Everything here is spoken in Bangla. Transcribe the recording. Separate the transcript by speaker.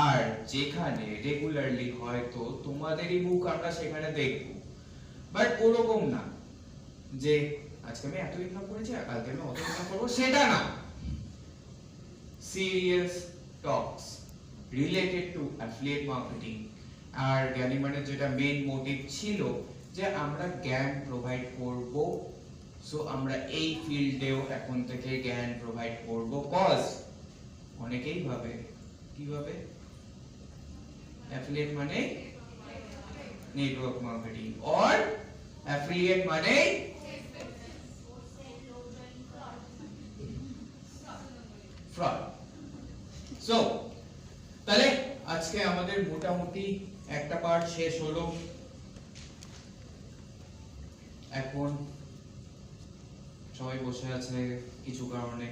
Speaker 1: আর যেখানে রেগুলারলি হয়তো তোমাদেরই বুক আমরা সেখানে দেখব, বাট ওরকম না যে আজকে আমি এত ইনকাম করেছি আর কালকে আমি অত ইনকাম করবো, সেটা না। Serious talks related to affiliate marketing. আর জ্ঞানীমানের যেটা মেইন মোটিভ ছিল যে আমরা জ্ঞান প্রোভাইড করব, সো আমরা এই ফিল্ডেও এখন থেকে জ্ঞান প্রোভাইড করব। কজ অনেকেই ভাবে কিভাবে অ্যাফিলিয়েট মানে নেটওয়ার্ক মার্কেটিং, অর অ্যাফিলিয়েট মানে ফ্রড। সো তাহলে আজকে আমাদের মোটামুটি একটা পার্ট শেষ হলো। এখন সবাই বসে আছে কিছু কারণে।